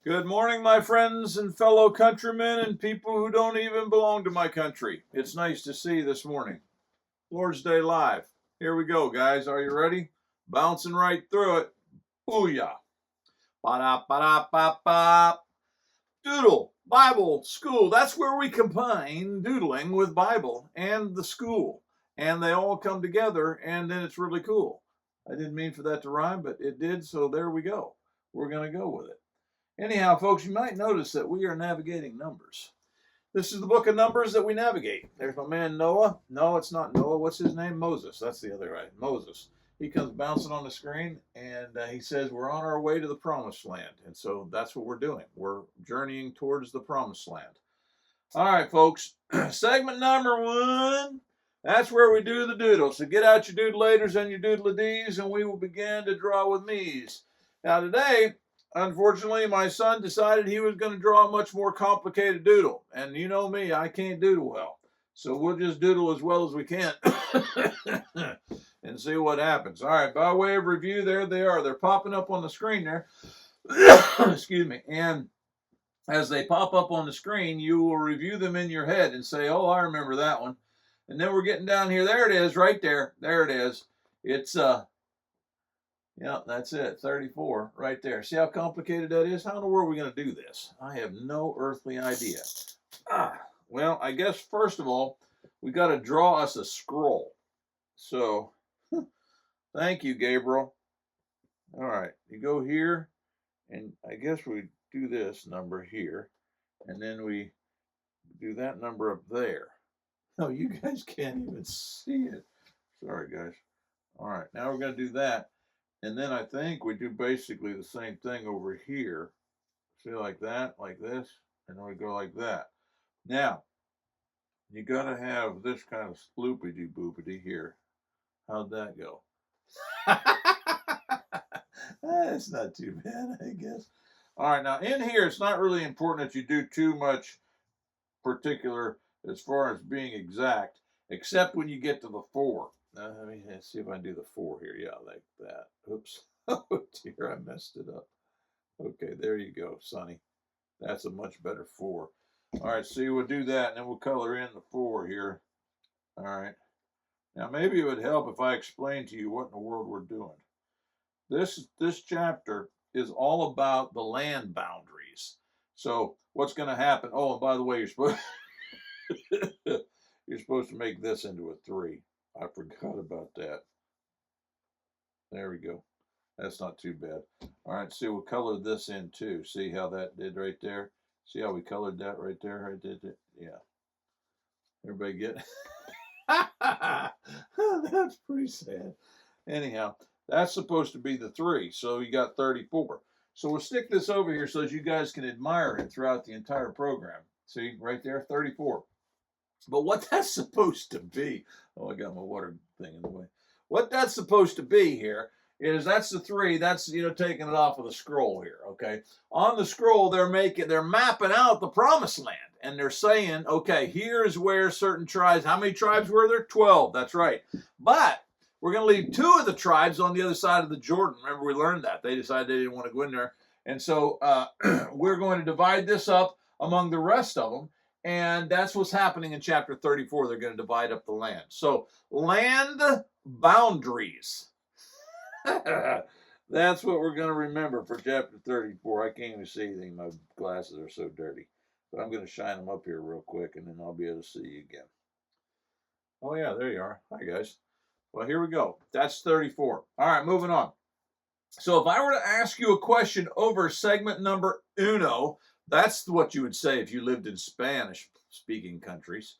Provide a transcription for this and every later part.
Good morning, my friends and fellow countrymen and people who don't even belong to my country. It's nice to see you this morning. Lord's Day Live. Here we go, guys. Are you ready? Bouncing right through it. Booyah. Ba-da-ba-da-ba-ba. Doodle, Bible, school. That's where we combine doodling with Bible and the school. And they all come together, and then it's really cool. I didn't mean for that to rhyme, but it did, so there we go. We're going to go with it. Anyhow, folks, you might notice that we are navigating numbers. This is the book of Numbers that we navigate. There's my man Noah. No, it's not Noah. What's his name? Moses. That's the other guy. Moses. He comes bouncing on the screen, and he says we're on our way to the promised land. And so that's what we're doing. We're journeying towards the promised land. All right, folks. Segment number 1. That's where we do the doodle. So get out your doodle-laters and your doodle-a-dees, and we will begin to draw with me's. Now today, unfortunately, my son decided he was going to draw a much more complicated doodle. And you know me, I can't doodle well. So we'll just doodle as well as we can and see what happens. All right, by way of review, there they are. They're popping up on the screen there. Excuse me. And as they pop up on the screen, you will review them in your head and say, oh, I remember that one. And then we're getting down here. There it is, right there. There it is. It's yeah, that's it. 34 right there. See how complicated that is? How in the world are we going to do this? I have no earthly idea. Well, I guess first of all, we got to draw us a scroll. So, thank you, Gabriel. All right, you go here, and I guess we do this number here, and then we do that number up there. No, you guys can't even see it. Sorry, guys. All right, now we're going to do that. And then I think we do basically the same thing over here. See, like that, like this, and then we go like that. Now, you got to have this kind of sloopity-boopity here. How'd that go? That's not too bad, I guess. All right, now in here, it's not really important that you do too much particular as far as being exact, except when you get to the 4. Let me see if I can do the 4 here. Yeah, like that. Oops. Oh, dear, I messed it up. Okay, there you go, Sonny. That's a much better 4. All right, see, we'll do that, and then we'll color in the 4 here. All right. Now, maybe it would help if I explained to you what in the world we're doing. This chapter is all about the land boundaries. So what's going to happen? Oh, and by the way, you're supposed to make this into a 3. I forgot about that. There we go. That's not too bad. All right, see, we'll color this in too. See how that did right there? See how we colored that right there? I did it. Yeah. Everybody get That's pretty sad. Anyhow, that's supposed to be the 3. So you got 34. So we'll stick this over here so that you guys can admire it throughout the entire program. See, right there, 34. But what that's supposed to be, oh, I got my water thing in the way. What that's supposed to be here is that's the 3. That's, taking it off of the scroll here, okay? On the scroll, they're mapping out the promised land. And they're saying, okay, here's where certain tribes, how many tribes were there? 12, that's right. But we're going to leave 2 of the tribes on the other side of the Jordan. Remember, we learned that. They decided they didn't want to go in there. And so we're going to divide this up among the rest of them. And that's what's happening in chapter 34. They're going to divide up the land. So land boundaries. That's what we're going to remember for chapter 34. I can't even see anything. My glasses are so dirty. But I'm going to shine them up here real quick, and then I'll be able to see you again. Oh, yeah, there you are. Hi, guys. Well, here we go. That's 34. All right, moving on. So if I were to ask you a question over segment number 1, that's what you would say if you lived in Spanish-speaking countries.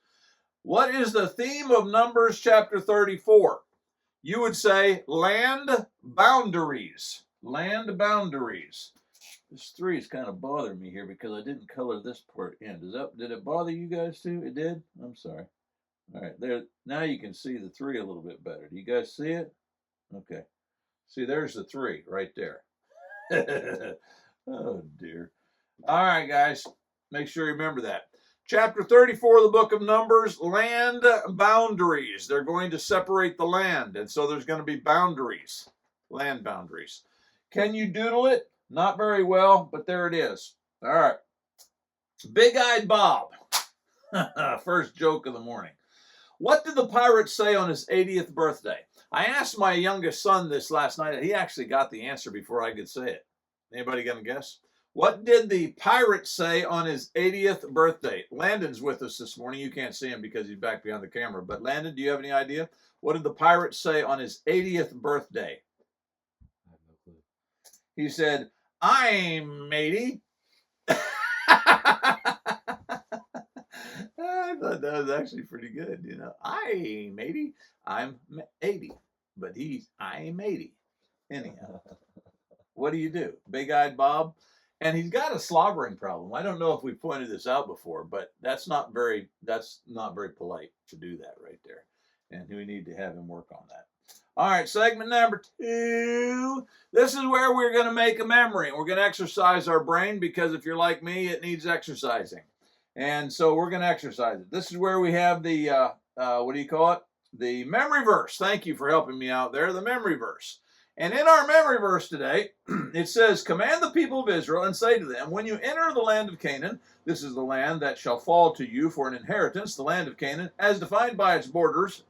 What is the theme of Numbers chapter 34? You would say land boundaries. Land boundaries. This 3 is kind of bothering me here because I didn't color this part in. Did it bother you guys too? It did? I'm sorry. All right, there. Now you can see the 3 a little bit better. Do you guys see it? Okay. See, there's the 3 right there. Oh, dear. All right, guys. Make sure you remember that. Chapter 34 of the book of Numbers, land boundaries. They're going to separate the land, and so there's going to be boundaries, land boundaries. Can you doodle it? Not very well, but there it is. All right. Big-eyed Bob. First joke of the morning. What did the pirate say on his 80th birthday? I asked my youngest son this last night. He actually got the answer before I could say it. Anybody gonna guess? What did the pirate say on his 80th birthday? Landon's with us this morning. You can't see him because he's back behind the camera. But Landon, do you have any idea? What did the pirate say on his 80th birthday? I have no clue. He said, "I'm matey." I thought that was actually pretty good, you know. I matey, I'm 80, but I'm 80. Anyhow, what do you do? Big-eyed Bob, and he's got a slobbering problem. I don't know if we pointed this out before, but that's not very polite to do that right there, and we need to have him work on that. All right, segment number 2. This is where we're going to make a memory. We're going to exercise our brain because if you're like me, it needs exercising. And so we're going to exercise it. This is where we have the, what do you call it? The memory verse. Thank you for helping me out there. The memory verse. And in our memory verse today, it says, "Command the people of Israel and say to them, when you enter the land of Canaan, this is the land that shall fall to you for an inheritance, the land of Canaan, as defined by its borders, ...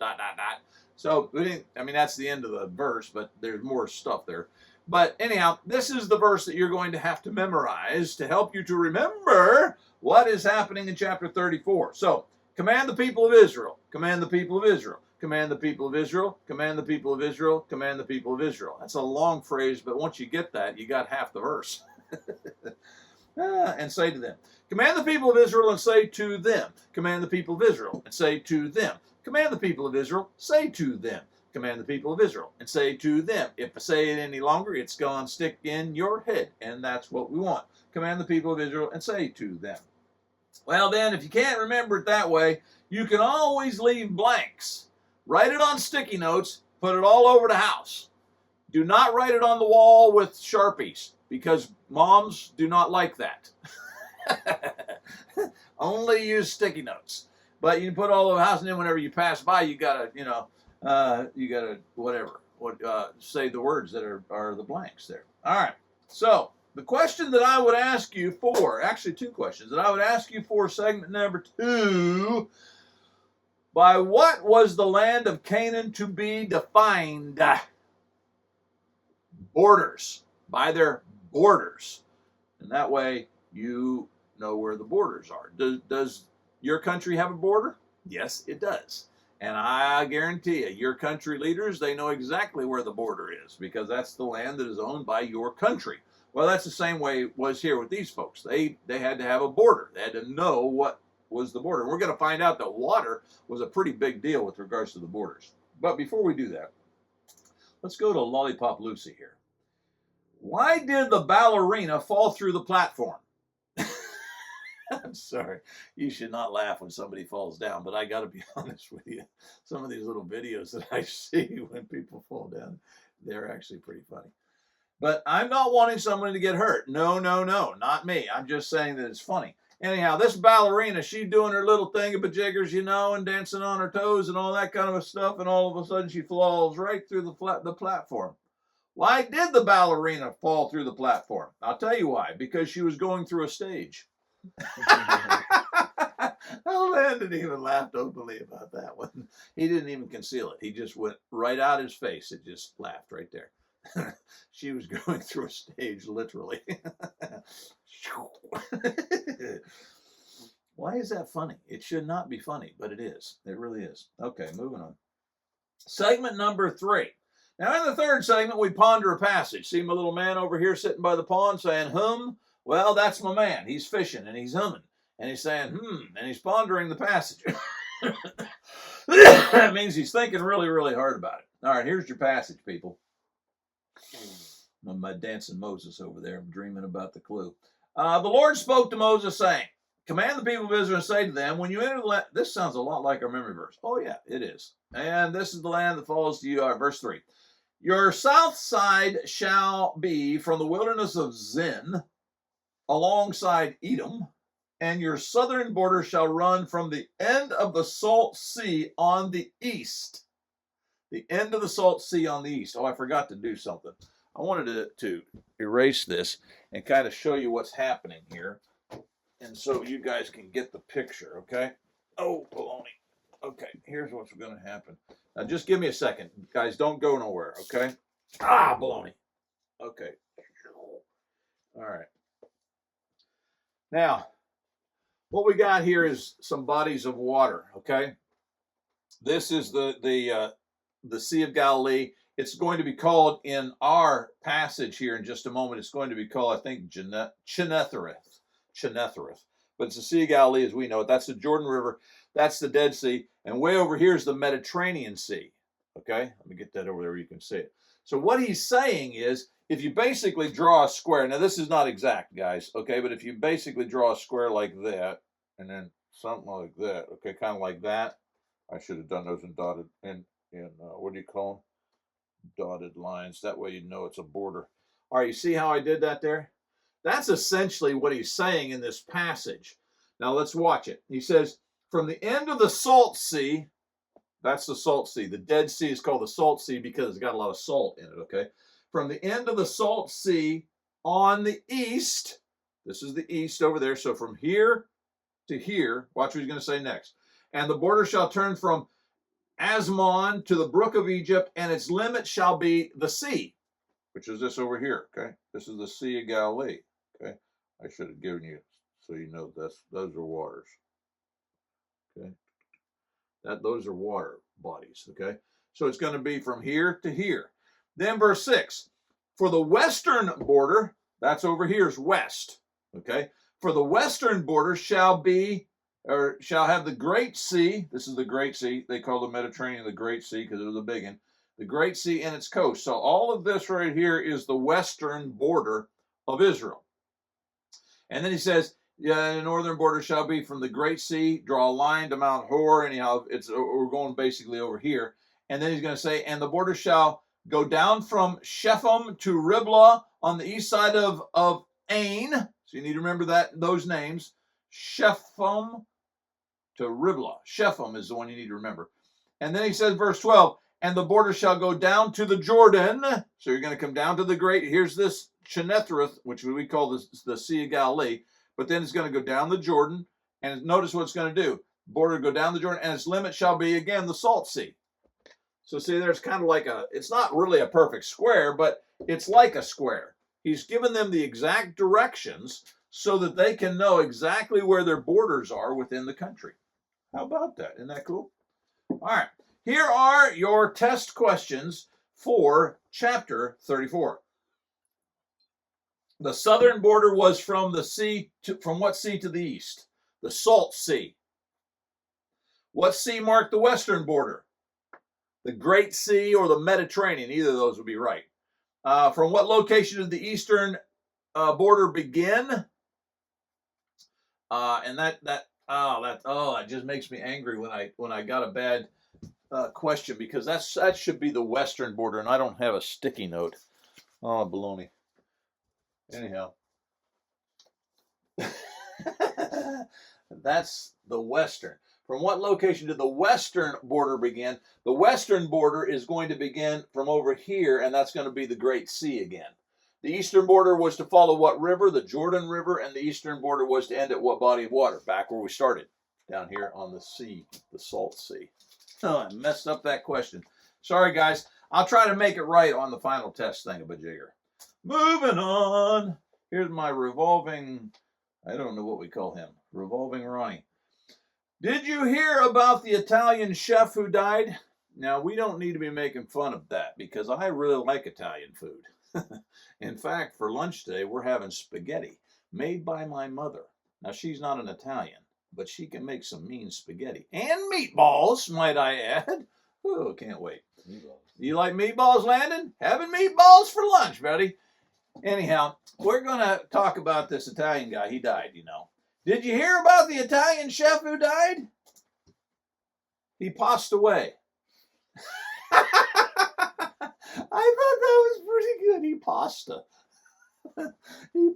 So, that's the end of the verse, but there's more stuff there. But anyhow, this is the verse that you're going to have to memorize to help you to remember what is happening in chapter 34. So, command the people of Israel, command the people of Israel, command the people of Israel, command the people of Israel, command the people of Israel. That's a long phrase, but once you get that, you got half the verse. And say to them, command the people of Israel and say to them, command the people of Israel and say to them, command the people of Israel, say to them, command the people of Israel and say to them. If I say it any longer, it's gone stick in your head, and that's what we want. Command the people of Israel and say to them. Well, then, if you can't remember it that way, you can always leave blanks. Write it on sticky notes, put it all over the house. Do not write it on the wall with Sharpies, because moms do not like that. Only use sticky notes. But you can put all over the house, and then whenever you pass by, you gotta, say the words that are the blanks there. All right. So the question that I would ask you for, actually 2 questions that I would ask you for segment number 2. By what was the land of Canaan to be defined? Borders. By their borders. And that way you know where the borders are. Does your country have a border? Yes, it does. And I guarantee you, your country leaders, they know exactly where the border is because that's the land that is owned by your country. Well, that's the same way it was here with these folks. They had to have a border. They had to know what was the border. We're going to find out that water was a pretty big deal with regards to the borders. But before we do that, let's go to Lollipop Lucy here. Why did the ballerina fall through the platform? I'm sorry. You should not laugh when somebody falls down, but I got to be honest with you. Some of these little videos that I see when people fall down, they're actually pretty funny. But I'm not wanting someone to get hurt. No, not me. I'm just saying that it's funny. Anyhow, this ballerina, she's doing her little thingamajigers, and dancing on her toes and all that kind of stuff, and all of a sudden she falls right through the platform. Why did the ballerina fall through the platform? I'll tell you why. Because she was going through a stage. Landon even laughed openly about that one. He didn't even conceal it. He just went right out his face. It just laughed right there. She was going through a stage, literally. Why is that funny? It should not be funny, but it is. It really is. Okay, moving on. Segment number 3. Now, in the 3rd segment, we ponder a passage. See my little man over here sitting by the pond saying, hum? Well, that's my man. He's fishing, and he's humming. And he's saying, and he's pondering the passage. That means he's thinking really, really hard about it. All right, here's your passage, people. My dancing Moses over there. I'm dreaming about the clue. The Lord spoke to Moses, saying, command the people of Israel and say to them, when you enter the land, this sounds a lot like our memory verse. Oh, yeah, it is. And this is the land that falls to you. Verse 3. Your south side shall be from the wilderness of Zin alongside Edom, and your southern border shall run from the end of the Salt Sea on the east. The end of the Salt Sea on the east. Oh, I forgot to do something. I wanted to erase this and kind of show you what's happening here. And so you guys can get the picture, okay? Oh, baloney. Okay, here's what's going to happen. Now, just give me a second. Guys, don't go nowhere, okay? Ah, baloney. Okay. All right. Now, what we got here is some bodies of water, okay? This is the Sea of Galilee. It's going to be called, in our passage here in just a moment, it's going to be called, I think, Chenethareth. But it's the Sea of Galilee as we know it. That's the Jordan River. That's the Dead Sea. And way over here is the Mediterranean Sea. Okay? Let me get that over there where you can see it. So what he's saying is, if you basically draw a square, now this is not exact, guys, okay? But if you basically draw a square like that, and then something like that, okay, kind of like that. I should have done those in dotted, what do you call them? Dotted lines. That way you know it's a border. All right, you see how I did that there? That's essentially what he's saying in this passage. Now let's watch it. He says, from the end of the Salt Sea, that's the Salt Sea. The Dead Sea is called the Salt Sea because it's got a lot of salt in it, okay? From the end of the Salt Sea on the east, this is the east over there, so from here to here, watch what he's going to say next. And the border shall turn from Asmon to the brook of Egypt, and its limit shall be the sea, which is this over here, okay? This is the Sea of Galilee, okay? I should have given you, so you know those are waters, okay? Those are water bodies, okay? So it's going to be from here to here. Then verse 6, for the western border, that's over here is west, okay? For the western border shall have the Great Sea. This is the Great Sea. They call the Mediterranean the Great Sea because it was a big one. The Great Sea and its coast. So all of this right here is the western border of Israel. And then he says, yeah, the northern border shall be from the Great Sea, draw a line to Mount Hor. Anyhow, we're going basically over here. And then he's going to say, and the border shall go down from Shephem to Riblah on the east side of Ain. So you need to remember those names. Shephem to Riblah. Shephem is the one you need to remember. And then he says, verse 12, and the border shall go down to the Jordan. So you're going to come down to the great, here's this Chenethareth, which we call the Sea of Galilee. But then it's going to go down the Jordan. And notice what it's going to do. Border go down the Jordan, and its limit shall be, again, the Salt Sea. So see, there's kind of like it's not really a perfect square, but it's like a square. He's given them the exact directions so that they can know exactly where their borders are within the country. How about that? Isn't that cool? All right. Here are your test questions for chapter 34. The southern border was from what sea to the east? The Salt Sea. What sea marked the western border? The Great Sea or the Mediterranean. Either of those would be right. From what location did the eastern border begin? And it just makes me angry when I got a bad question, because that should be the western border, and I don't have a sticky note. Oh, baloney. Anyhow, that's the western. From what location did the western border begin? The western border is going to begin from over here, and that's going to be the Great Sea again. The eastern border was to follow what river? The Jordan River, and the eastern border was to end at what body of water? Back where we started, down here on the sea, the Salt Sea. Oh, I messed up that question. Sorry, guys. I'll try to make it right on the final test thingamajigger. Moving on. Here's my revolving, I don't know what we call him, revolving Ronnie. Did you hear about the Italian chef who died? Now, we don't need to be making fun of that because I really like Italian food. In fact, for lunch today, we're having spaghetti made by my mother. Now, she's not an Italian, but she can make some mean spaghetti. And meatballs, might I add. Oh, can't wait. Meatballs. You like meatballs, Landon? Having meatballs for lunch, buddy. Anyhow, we're going to talk about this Italian guy. He died, you know. Did you hear about the Italian chef who died? He passed away. I thought that was pretty good. He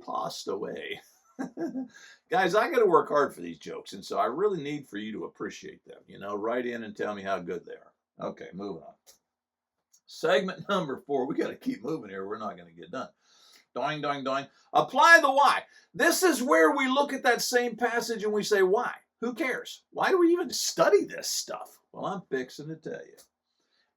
passed away. Guys, I got to work hard for these jokes, and so I really need for you to appreciate them. You know, write in and tell me how good they are. Okay, moving on. Segment number 4. We got to keep moving here. We're not going to get done. Doing, doing, doing. Apply the why. This is where we look at that same passage and we say, why? Who cares? Why do we even study this stuff? Well, I'm fixing to tell you.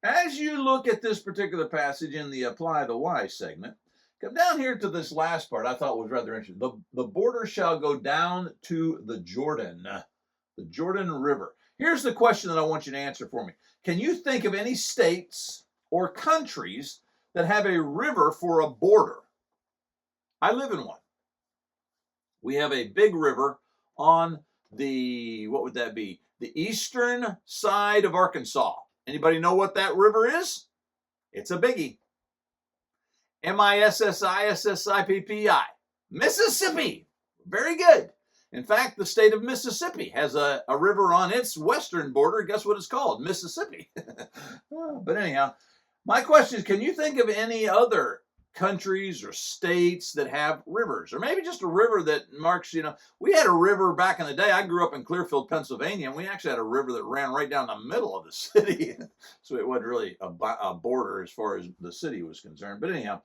As you look at this particular passage in the apply the why segment, come down here to this last part I thought was rather interesting. The border shall go down to the Jordan River. Here's the question that I want you to answer for me. Can you think of any states or countries that have a river for a border? I live in one. We have a big river on the, what would that be? The eastern side of Arkansas. Anybody know what that river is? It's a biggie. Mississippi. Mississippi. Very good. In fact, the state of Mississippi has a river on its western border. Guess what it's called? Mississippi. But anyhow, my question is, can you think of any other countries or states that have rivers? Or maybe just a river that marks, we had a river back in the day. I grew up in Clearfield, Pennsylvania, and we actually had a river that ran right down the middle of the city. So it wasn't really a border as far as the city was concerned. But anyhow,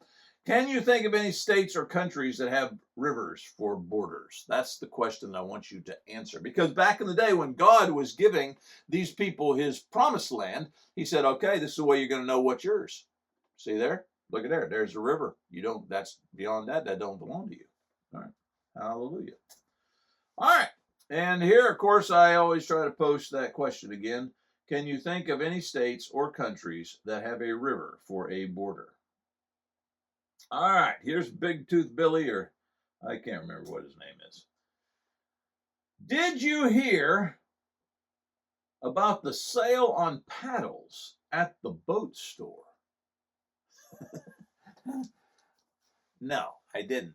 can you think of any states or countries that have rivers for borders? That's the question that I want you to answer. Because back in the day when God was giving these people his promised land, he said, okay, this is the way you're going to know what's yours. See there? Look at there. There's a river. That's beyond that don't belong to you. All right. Hallelujah. All right. And here, of course, I always try to post that question again. Can you think of any states or countries that have a river for a border? All right. Here's Big Tooth Billy, or I can't remember what his name is. Did you hear about the sale on paddles at the boat store? No, I didn't.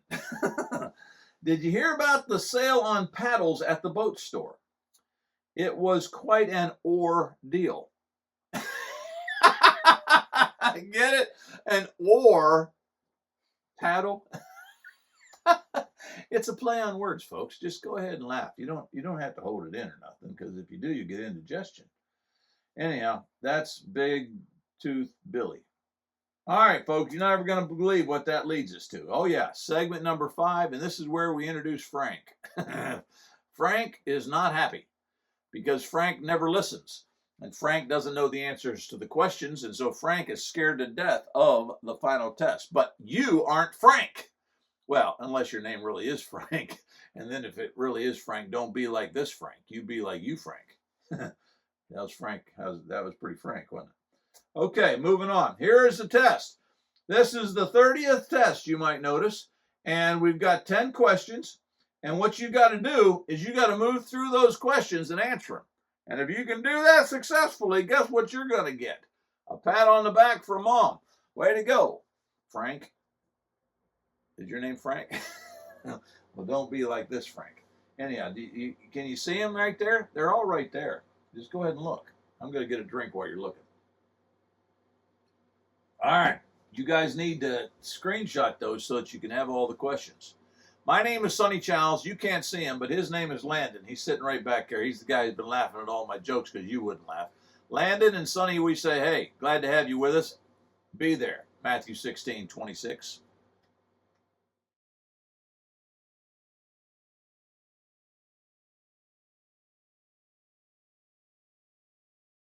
Did you hear about the sale on paddles at the boat store? It was quite an ordeal. Get it? An oar paddle. It's a play on words, folks. Just go ahead and laugh. You don't have to hold it in or nothing, because if you do, you get indigestion. Anyhow, that's Big Tooth Billy. All right, folks, you're never going to believe what that leads us to. Oh, yeah, segment number 5, and this is where we introduce Frank. Frank is not happy because Frank never listens, and Frank doesn't know the answers to the questions, and so Frank is scared to death of the final test. But you aren't Frank. Well, unless your name really is Frank, and then if it really is Frank, don't be like this Frank. You be like you, Frank. That was Frank. That was pretty frank, wasn't it? Okay, moving on. Here is the test. This is the 30th test, you might notice, and we've got 10 questions, and what you got to do is you got to move through those questions and answer them. And if you can do that successfully, guess what you're going to get? A pat on the back from Mom. Way to go, Frank. Is your name Frank? Well, don't be like this, Frank. Anyhow, can you see them right there? They're all right there. Just go ahead and look. I'm going to get a drink while you're looking. All right, you guys need to screenshot those so that you can have all the questions. My name is Sonny Childs. You can't see him, but his name is Landon. He's sitting right back there. He's the guy who's been laughing at all my jokes because you wouldn't laugh. Landon and Sonny, we say, hey, glad to have you with us. Be there. Matthew 16:26.